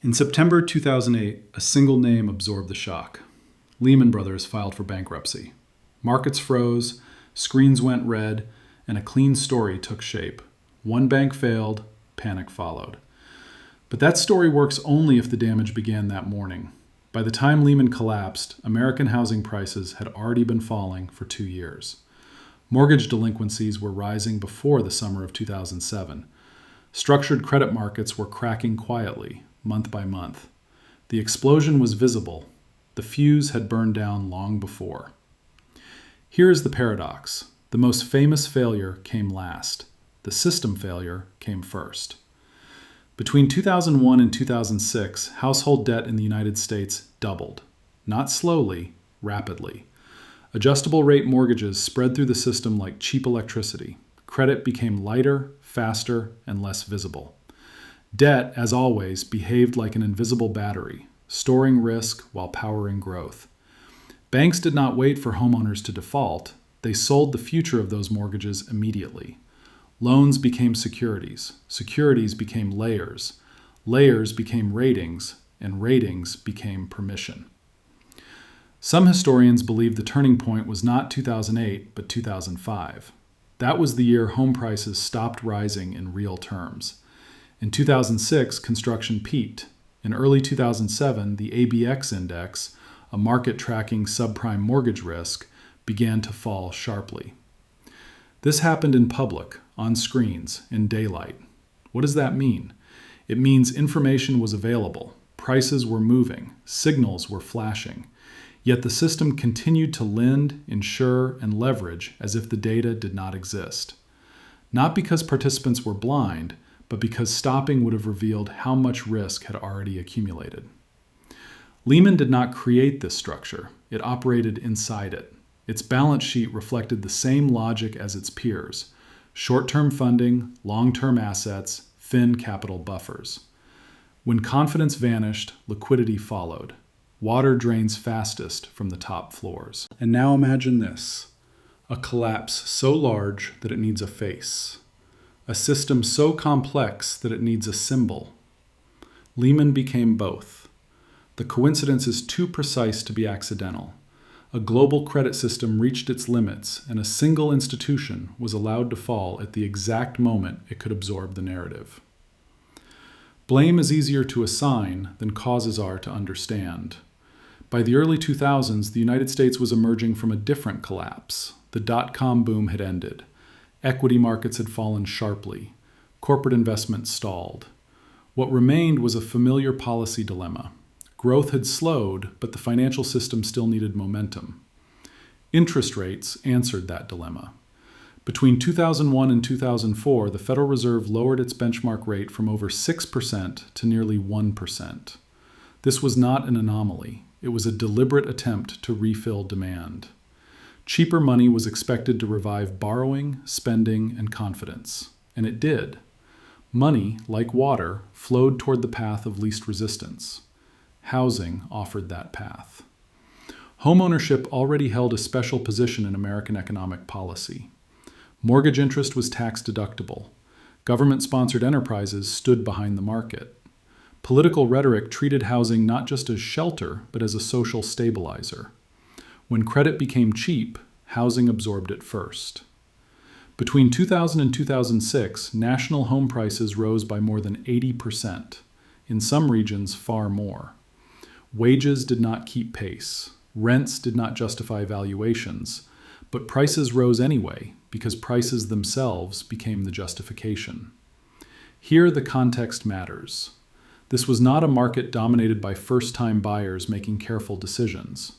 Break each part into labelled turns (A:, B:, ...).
A: In September 2008, a single name absorbed the shock. Lehman Brothers filed for bankruptcy. Markets froze, screens went red, and a clean story took shape. One bank failed, panic followed. But that story works only if the damage began that morning. By the time Lehman collapsed, American housing prices had already been falling for 2 years. Mortgage delinquencies were rising before the summer of 2007. Structured credit markets were cracking quietly, month by month. The explosion was visible. The fuse had burned down long before. Here is the paradox. The most famous failure came last. The system failure came first. Between 2001 and 2006, household debt in the United States doubled. Not slowly, rapidly. Adjustable rate mortgages spread through the system like cheap electricity. Credit became lighter, faster, and less visible. Debt, as always, behaved like an invisible battery, storing risk while powering growth. Banks did not wait for homeowners to default. They sold the future of those mortgages immediately. Loans became securities. Securities became layers. Layers became ratings, and ratings became permission. Some historians believe the turning point was not 2008, but 2005. That was the year home prices stopped rising in real terms. In 2006, construction peaked. In early 2007, the ABX index, a market tracking subprime mortgage risk, began to fall sharply. This happened in public, on screens, in daylight. What does that mean? It means information was available, prices were moving, signals were flashing. Yet the system continued to lend, insure, and leverage as if the data did not exist. Not because participants were blind, but because stopping would have revealed how much risk had already accumulated. Lehman did not create this structure. It operated inside it. Its balance sheet reflected the same logic as its peers: short-term funding, long-term assets, thin capital buffers. When confidence vanished, liquidity followed. Water drains fastest from the top floors. And now imagine this: a collapse so large that it needs a face. A system so complex that it needs a symbol. Lehman became both. The coincidence is too precise to be accidental. A global credit system reached its limits, and a single institution was allowed to fall at the exact moment it could absorb the narrative. Blame is easier to assign than causes are to understand. By the early 2000s, the United States was emerging from a different collapse. The dot-com boom had ended. Equity markets had fallen sharply. Corporate investment stalled. What remained was a familiar policy dilemma. Growth had slowed, but the financial system still needed momentum. Interest rates answered that dilemma. Between 2001 and 2004, the Federal Reserve lowered its benchmark rate from over 6% to nearly 1%. This was not an anomaly. It was a deliberate attempt to refill demand. Cheaper money was expected to revive borrowing, spending, and confidence. And it did. Money, like water, flowed toward the path of least resistance. Housing offered that path. Homeownership already held a special position in American economic policy. Mortgage interest was tax deductible. Government-sponsored enterprises stood behind the market. Political rhetoric treated housing not just as shelter, but as a social stabilizer. When credit became cheap, housing absorbed it first. Between 2000 and 2006, national home prices rose by more than 80%. In some regions, far more. Wages did not keep pace. Rents did not justify valuations. But prices rose anyway, because prices themselves became the justification. Here, the context matters. This was not a market dominated by first-time buyers making careful decisions.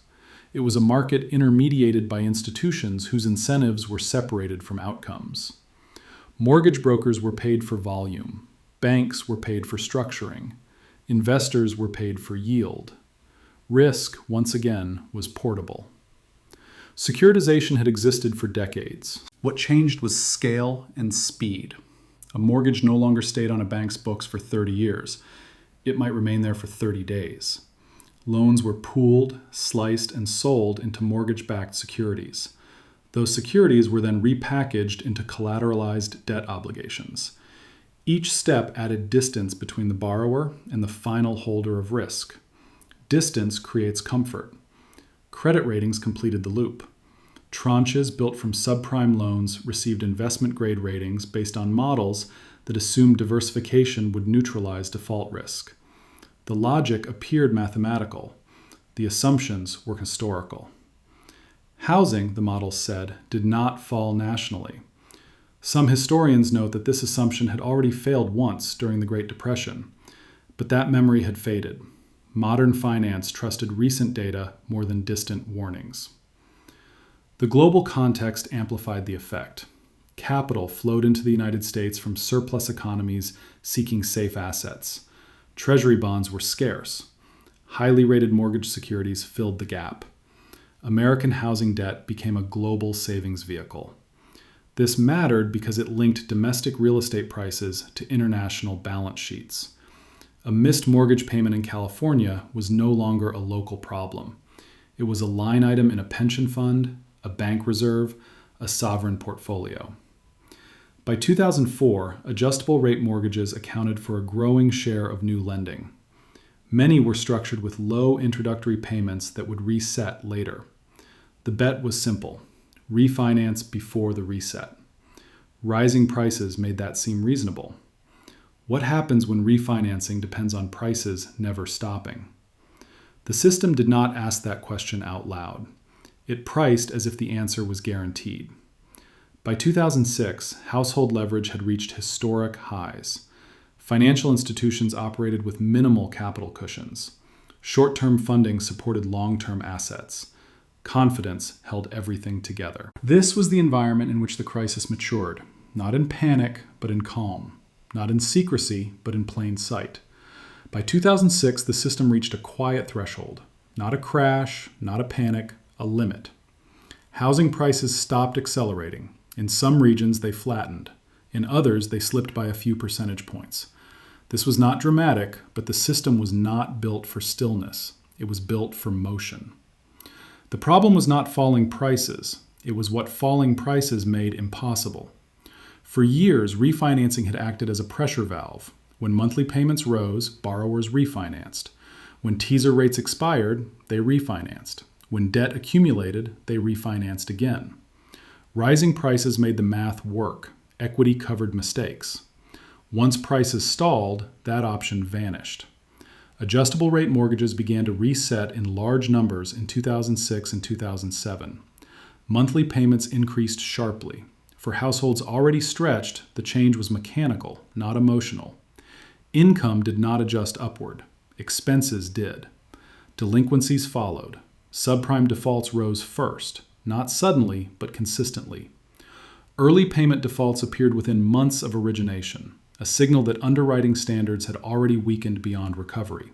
A: It was a market intermediated by institutions whose incentives were separated from outcomes. Mortgage brokers were paid for volume. Banks were paid for structuring. Investors were paid for yield. Risk, once again, was portable. Securitization had existed for decades. What changed was scale and speed. A mortgage no longer stayed on a bank's books for 30 years. It might remain there for 30 days. Loans were pooled, sliced, and sold into mortgage-backed securities. Those securities were then repackaged into collateralized debt obligations. Each step added distance between the borrower and the final holder of risk. Distance creates comfort. Credit ratings completed the loop. Tranches built from subprime loans received investment-grade ratings based on models that assumed diversification would neutralize default risk. The logic appeared mathematical. The assumptions were historical. Housing, the models said, did not fall nationally. Some historians note that this assumption had already failed once during the Great Depression, but that memory had faded. Modern finance trusted recent data more than distant warnings. The global context amplified the effect. Capital flowed into the United States from surplus economies seeking safe assets. Treasury bonds were scarce. Highly rated mortgage securities filled the gap. American housing debt became a global savings vehicle. This mattered because it linked domestic real estate prices to international balance sheets. A missed mortgage payment in California was no longer a local problem. It was a line item in a pension fund, a bank reserve, a sovereign portfolio. By 2004, adjustable rate mortgages accounted for a growing share of new lending. Many were structured with low introductory payments that would reset later. The bet was simple: refinance before the reset. Rising prices made that seem reasonable. What happens when refinancing depends on prices never stopping? The system did not ask that question out loud. It priced as if the answer was guaranteed. By 2006, household leverage had reached historic highs. Financial institutions operated with minimal capital cushions. Short-term funding supported long-term assets. Confidence held everything together. This was the environment in which the crisis matured, not in panic, but in calm. Not in secrecy, but in plain sight. By 2006, the system reached a quiet threshold. Not a crash, not a panic, a limit. Housing prices stopped accelerating. In some regions, they flattened. In others, they slipped by a few percentage points. This was not dramatic, but the system was not built for stillness. It was built for motion. The problem was not falling prices. It was what falling prices made impossible. For years, refinancing had acted as a pressure valve. When monthly payments rose, borrowers refinanced. When teaser rates expired, they refinanced. When debt accumulated, they refinanced again. Rising prices made the math work. Equity covered mistakes. Once prices stalled, that option vanished. Adjustable rate mortgages began to reset in large numbers in 2006 and 2007. Monthly payments increased sharply. For households already stretched, the change was mechanical, not emotional. Income did not adjust upward. Expenses did. Delinquencies followed. Subprime defaults rose first, not suddenly, but consistently. Early payment defaults appeared within months of origination, a signal that underwriting standards had already weakened beyond recovery.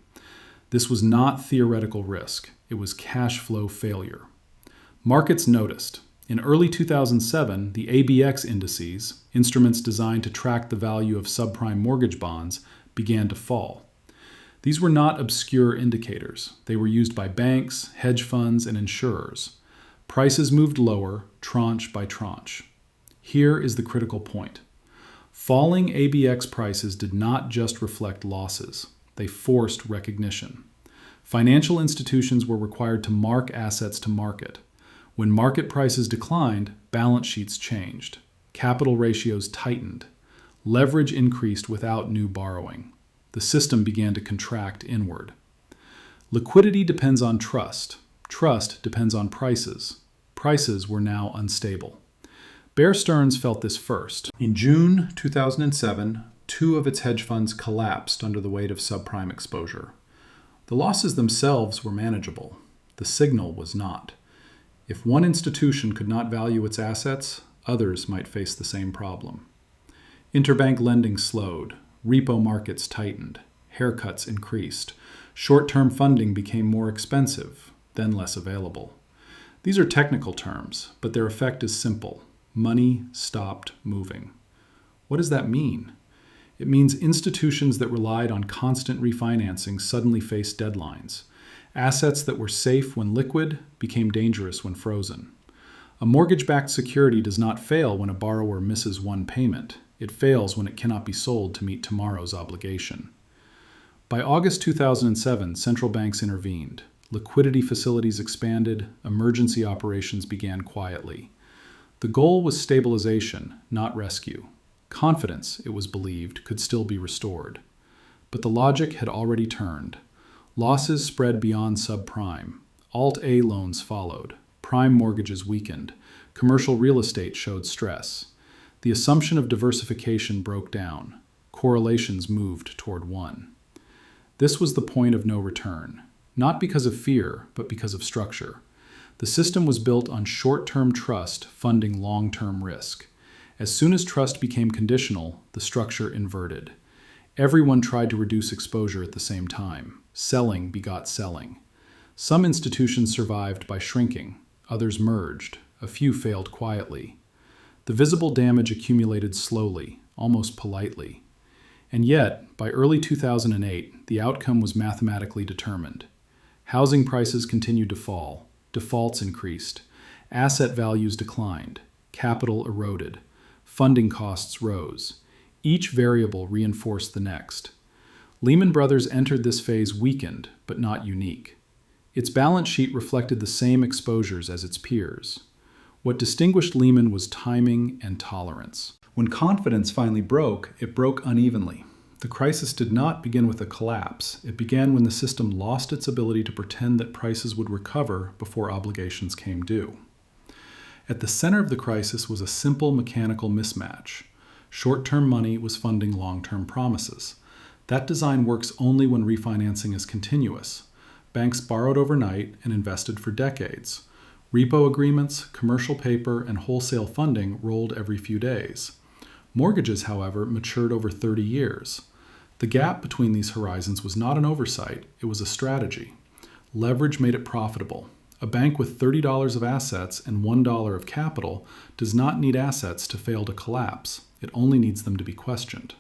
A: This was not theoretical risk. It was cash flow failure. Markets noticed. In early 2007, the ABX indices, instruments designed to track the value of subprime mortgage bonds, began to fall. These were not obscure indicators. They were used by banks, hedge funds, and insurers. Prices moved lower, tranche by tranche. Here is the critical point. Falling ABX prices did not just reflect losses. They forced recognition. Financial institutions were required to mark assets to market. When market prices declined, balance sheets changed. Capital ratios tightened. Leverage increased without new borrowing. The system began to contract inward. Liquidity depends on trust. Trust depends on prices. Prices were now unstable. Bear Stearns felt this first. In June 2007, 2 of its hedge funds collapsed under the weight of subprime exposure. The losses themselves were manageable. The signal was not. If one institution could not value its assets, others might face the same problem. Interbank lending slowed. Repo markets tightened. Haircuts increased. Short-term funding became more expensive, then less available. These are technical terms, but their effect is simple. Money stopped moving. What does that mean? It means institutions that relied on constant refinancing suddenly faced deadlines. Assets that were safe when liquid became dangerous when frozen. A mortgage-backed security does not fail when a borrower misses one payment. It fails when it cannot be sold to meet tomorrow's obligation. By August 2007, central banks intervened. Liquidity facilities expanded, emergency operations began quietly. The goal was stabilization, not rescue. Confidence, it was believed, could still be restored. But the logic had already turned. Losses spread beyond subprime. Alt-A loans followed. Prime mortgages weakened. Commercial real estate showed stress. The assumption of diversification broke down. Correlations moved toward one. This was the point of no return, not because of fear, but because of structure. The system was built on short-term trust funding long-term risk. As soon as trust became conditional, the structure inverted. Everyone tried to reduce exposure at the same time. Selling begot selling. Some institutions survived by shrinking. Others merged. A few failed quietly. The visible damage accumulated slowly, almost politely. And yet, by early 2008, the outcome was mathematically determined. Housing prices continued to fall. Defaults increased. Asset values declined. Capital eroded. Funding costs rose. Each variable reinforced the next. Lehman Brothers entered this phase weakened, but not unique. Its balance sheet reflected the same exposures as its peers. What distinguished Lehman was timing and tolerance. When confidence finally broke, it broke unevenly. The crisis did not begin with a collapse. It began when the system lost its ability to pretend that prices would recover before obligations came due. At the center of the crisis was a simple mechanical mismatch. Short-term money was funding long-term promises. That design works only when refinancing is continuous. Banks borrowed overnight and invested for decades. Repo agreements, commercial paper, and wholesale funding rolled every few days. Mortgages, however, matured over 30 years. The gap between these horizons was not an oversight, it was a strategy. Leverage made it profitable. A bank with $30 of assets and $1 of capital does not need assets to fail to collapse. It only needs them to be questioned.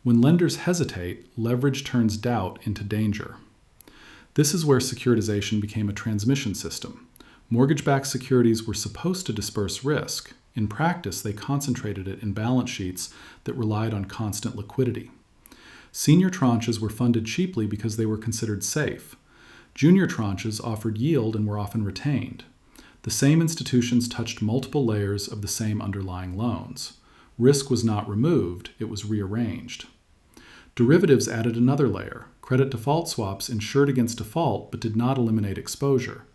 A: When lenders hesitate, leverage turns doubt into danger. This is where securitization became a transmission system. Mortgage-backed securities were supposed to disperse risk. In practice, they concentrated it in balance sheets that relied on constant liquidity. Senior tranches were funded cheaply because they were considered safe. Junior tranches offered yield and were often retained. The same institutions touched multiple layers of the same underlying loans. Risk was not removed, it was rearranged. Derivatives added another layer. Credit default swaps insured against default but did not eliminate exposure.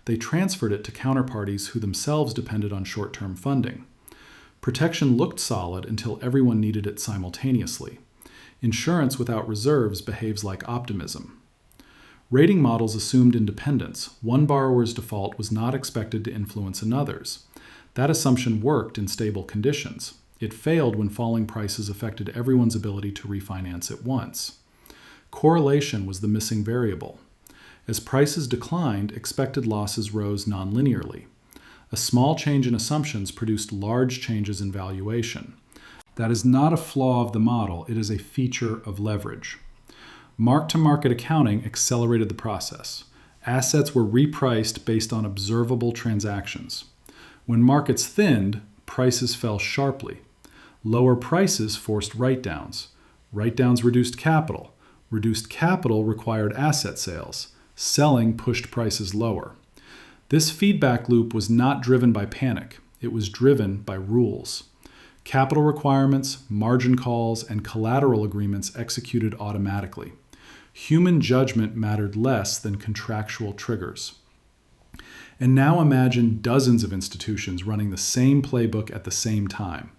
A: They transferred it to counterparties who themselves depended on short-term funding. Protection looked solid until everyone needed it simultaneously. Insurance without reserves behaves like optimism. Rating models assumed independence. One borrower's default was not expected to influence another's. That assumption worked in stable conditions. It failed when falling prices affected everyone's ability to refinance at once. Correlation was the missing variable. As prices declined, expected losses rose nonlinearly. A small change in assumptions produced large changes in valuation. That is not a flaw of the model, it is a feature of leverage. Mark-to-market accounting accelerated the process. Assets were repriced based on observable transactions. When markets thinned, prices fell sharply. Lower prices forced write-downs. Write-downs reduced capital. Reduced capital required asset sales. Selling pushed prices lower. This feedback loop was not driven by panic. It was driven by rules. Capital requirements, margin calls, and collateral agreements executed automatically. Human judgment mattered less than contractual triggers. And now imagine dozens of institutions running the same playbook at the same time.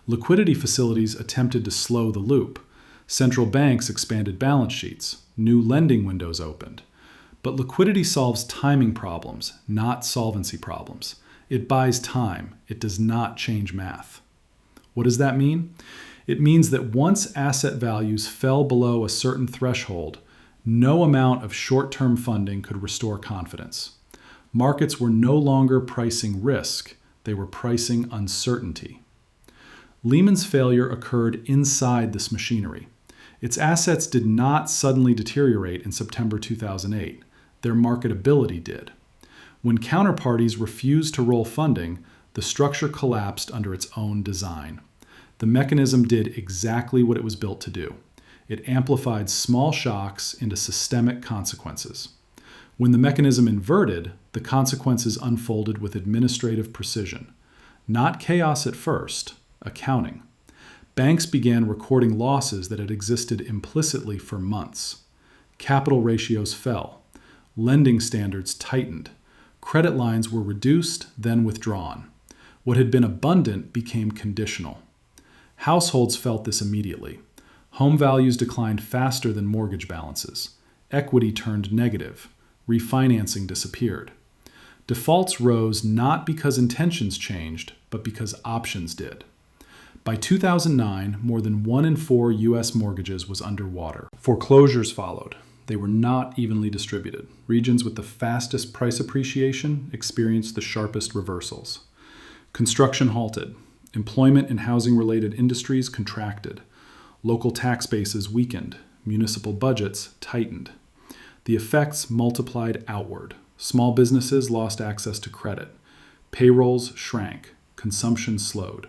A: Liquidity facilities attempted to slow the loop. Central banks expanded balance sheets. New lending windows opened. But liquidity solves timing problems, not solvency problems. It buys time. It does not change math. What does that mean? It means that once asset values fell below a certain threshold, no amount of short-term funding could restore confidence. Markets were no longer pricing risk. They were pricing uncertainty. Lehman's failure occurred inside this machinery. Its assets did not suddenly deteriorate in September 2008. Their marketability did. When counterparties refused to roll funding, the structure collapsed under its own design. The mechanism did exactly what it was built to do. It amplified small shocks into systemic consequences. When the mechanism inverted, the consequences unfolded with administrative precision. Not chaos at first, accounting. Banks began recording losses that had existed implicitly for months. Capital ratios fell. Lending standards tightened. Credit lines were reduced, then withdrawn. What had been abundant became conditional. Households felt this immediately. Home values declined faster than mortgage balances. Equity turned negative. Refinancing disappeared. Defaults rose not because intentions changed, but because options did. By 2009, more than 1 in 4 U.S. mortgages was underwater. Foreclosures followed. They were not evenly distributed. Regions with the fastest price appreciation experienced the sharpest reversals. Construction halted. Employment in housing-related industries contracted. Local tax bases weakened. Municipal budgets tightened. The effects multiplied outward. Small businesses lost access to credit. Payrolls shrank. Consumption slowed.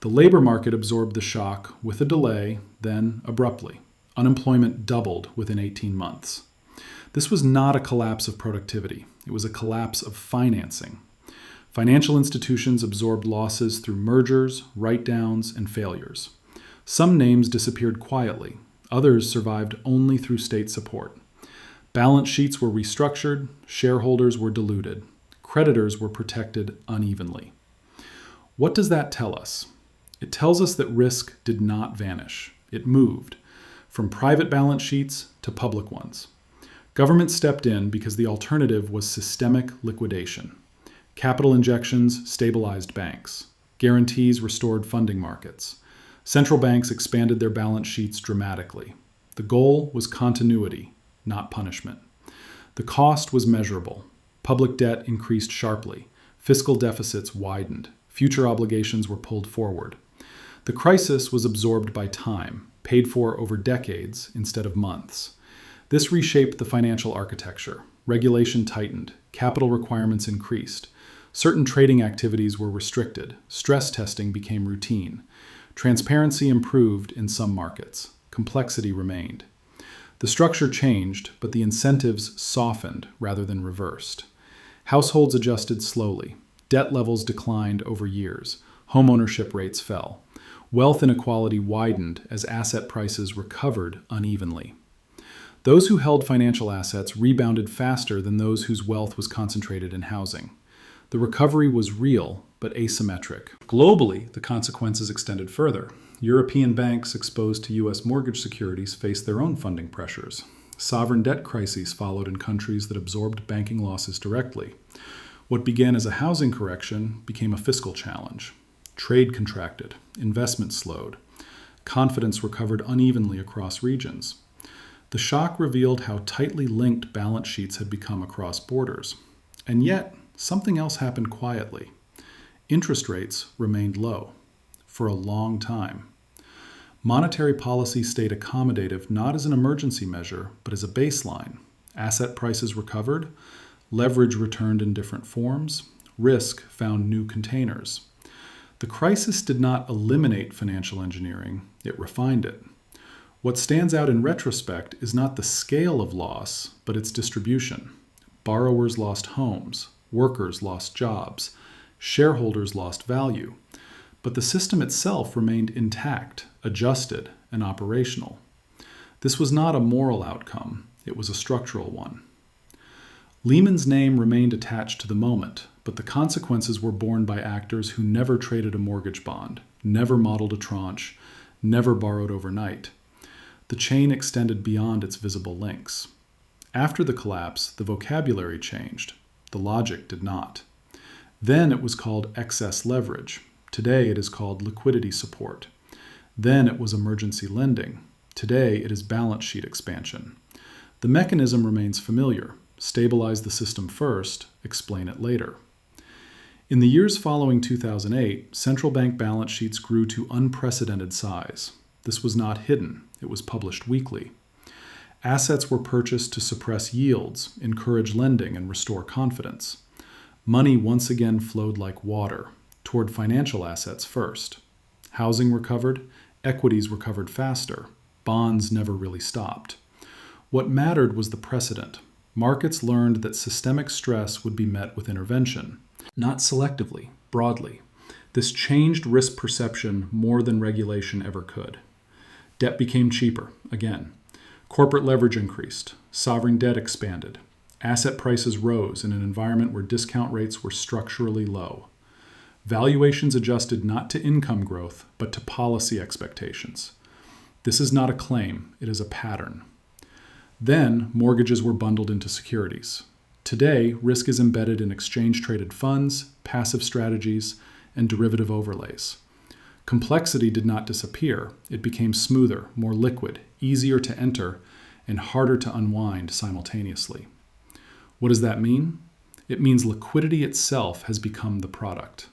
A: The labor market absorbed the shock with a delay, then abruptly. Unemployment doubled within 18 months. This was not a collapse of productivity. It was a collapse of financing. Financial institutions absorbed losses through mergers, write-downs, and failures. Some names disappeared quietly. Others survived only through state support. Balance sheets were restructured. Shareholders were diluted. Creditors were protected unevenly. What does that tell us? It tells us that risk did not vanish. It moved from private balance sheets to public ones. Government stepped in because the alternative was systemic liquidation. Capital injections stabilized banks. Guarantees restored funding markets. Central banks expanded their balance sheets dramatically. The goal was continuity, not punishment. The cost was measurable. Public debt increased sharply. Fiscal deficits widened. Future obligations were pulled forward. The crisis was absorbed by time, paid for over decades instead of months. This reshaped the financial architecture. Regulation tightened. Capital requirements increased. Certain trading activities were restricted. Stress testing became routine. Transparency improved in some markets. Complexity remained. The structure changed, but the incentives softened rather than reversed. Households adjusted slowly. Debt levels declined over years. Homeownership rates fell. Wealth inequality widened as asset prices recovered unevenly. Those who held financial assets rebounded faster than those whose wealth was concentrated in housing. The recovery was real, but asymmetric. Globally, the consequences extended further. European banks exposed to U.S. mortgage securities faced their own funding pressures. Sovereign debt crises followed in countries that absorbed banking losses directly. What began as a housing correction became a fiscal challenge. Trade contracted, investment slowed, confidence recovered unevenly across regions. The shock revealed how tightly linked balance sheets had become across borders. And yet, something else happened quietly. Interest rates remained low for a long time. Monetary policy stayed accommodative not as an emergency measure, but as a baseline. Asset prices recovered, leverage returned in different forms, risk found new containers. The crisis did not eliminate financial engineering, it refined it. What stands out in retrospect is not the scale of loss, but its distribution. Borrowers lost homes, workers lost jobs, shareholders lost value. But the system itself remained intact, adjusted, and operational. This was not a moral outcome, it was a structural one. Lehman's name remained attached to the moment, but the consequences were borne by actors who never traded a mortgage bond, never modeled a tranche, never borrowed overnight. The chain extended beyond its visible links. After the collapse, the vocabulary changed. The logic did not. Then it was called excess leverage. Today it is called liquidity support. Then it was emergency lending. Today it is balance sheet expansion. The mechanism remains familiar. Stabilize the system first, explain it later. In the years following 2008, central bank balance sheets grew to unprecedented size. This was not hidden. It was published weekly. Assets were purchased to suppress yields, encourage lending, and restore confidence. Money once again flowed like water, toward financial assets first. Housing recovered, equities recovered faster, bonds never really stopped. What mattered was the precedent. Markets learned that systemic stress would be met with intervention, not selectively, broadly. This changed risk perception more than regulation ever could. Debt became cheaper, again. Corporate leverage increased. Sovereign debt expanded. Asset prices rose in an environment where discount rates were structurally low. Valuations adjusted not to income growth, but to policy expectations. This is not a claim, it is a pattern. Then, mortgages were bundled into securities. Today, risk is embedded in exchange-traded funds, passive strategies, and derivative overlays. Complexity did not disappear. It became smoother, more liquid, easier to enter, and harder to unwind simultaneously. What does that mean? It means liquidity itself has become the product.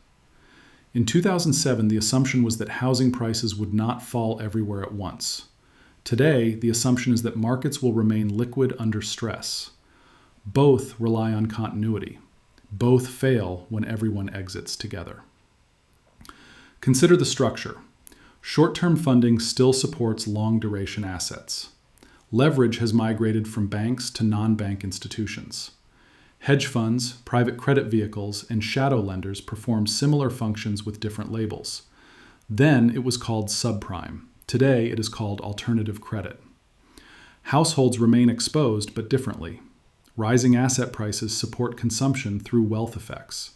A: In 2007, the assumption was that housing prices would not fall everywhere at once. Today, the assumption is that markets will remain liquid under stress. Both rely on continuity. Both fail when everyone exits together. Consider the structure. Short-term funding still supports long-duration assets. Leverage has migrated from banks to non-bank institutions. Hedge funds, private credit vehicles, and shadow lenders perform similar functions with different labels. Then it was called subprime. Today it is called alternative credit. Households remain exposed, but differently. Rising asset prices support consumption through wealth effects.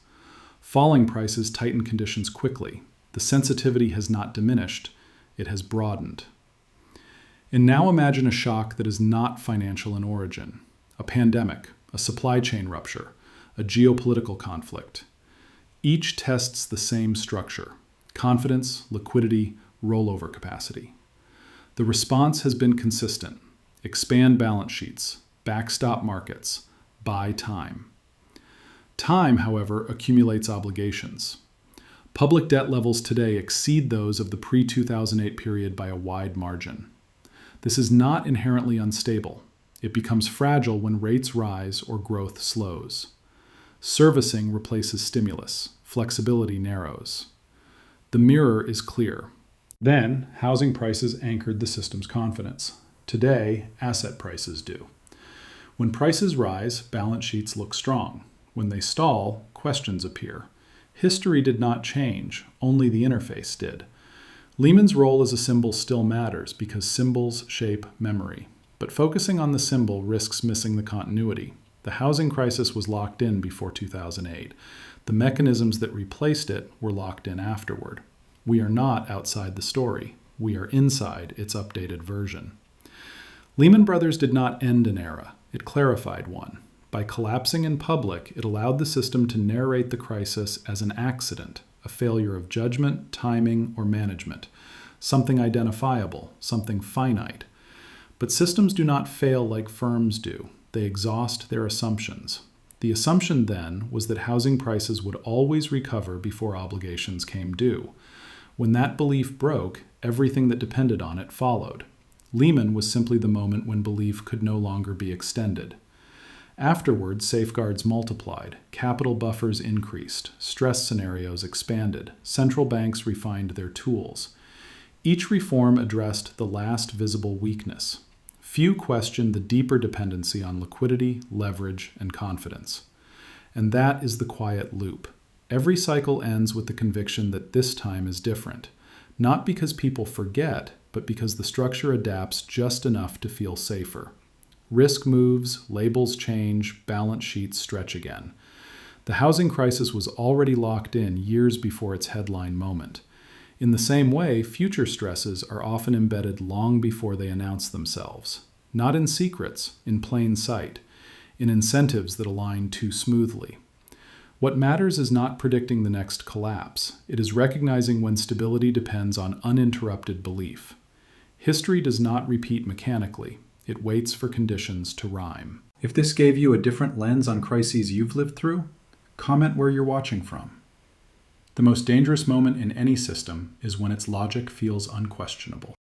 A: Falling prices tighten conditions quickly. The sensitivity has not diminished, it has broadened. And now imagine a shock that is not financial in origin. A pandemic, a supply chain rupture, a geopolitical conflict. Each tests the same structure: confidence, liquidity, rollover capacity. The response has been consistent: expand balance sheets, backstop markets, buy time. Time, however, accumulates obligations. Public debt levels today exceed those of the pre-2008 period by a wide margin. This is not inherently unstable. It becomes fragile when rates rise or growth slows. Servicing replaces stimulus. Flexibility narrows. The mirror is clear. Then, housing prices anchored the system's confidence. Today, asset prices do. When prices rise, balance sheets look strong. When they stall, questions appear. History did not change, only the interface did. Lehman's role as a symbol still matters because symbols shape memory. But focusing on the symbol risks missing the continuity. The housing crisis was locked in before 2008. The mechanisms that replaced it were locked in afterward. We are not outside the story. We are inside its updated version. Lehman Brothers did not end an era. It clarified one. By collapsing in public, it allowed the system to narrate the crisis as an accident, a failure of judgment, timing, or management, something identifiable, something finite. But systems do not fail like firms do. They exhaust their assumptions. The assumption then was that housing prices would always recover before obligations came due. When that belief broke, everything that depended on it followed. Lehman was simply the moment when belief could no longer be extended. Afterward, safeguards multiplied, capital buffers increased, stress scenarios expanded, central banks refined their tools. Each reform addressed the last visible weakness. Few questioned the deeper dependency on liquidity, leverage, and confidence. And that is the quiet loop. Every cycle ends with the conviction that this time is different, not because people forget, but because the structure adapts just enough to feel safer. Risk moves, labels change, balance sheets stretch again. The housing crisis was already locked in years before its headline moment. In the same way, future stresses are often embedded long before they announce themselves. Not in secrets, in plain sight, in incentives that align too smoothly. What matters is not predicting the next collapse. It is recognizing when stability depends on uninterrupted belief. History does not repeat mechanically. It waits for conditions to rhyme. If this gave you a different lens on crises you've lived through, comment where you're watching from. The most dangerous moment in any system is when its logic feels unquestionable.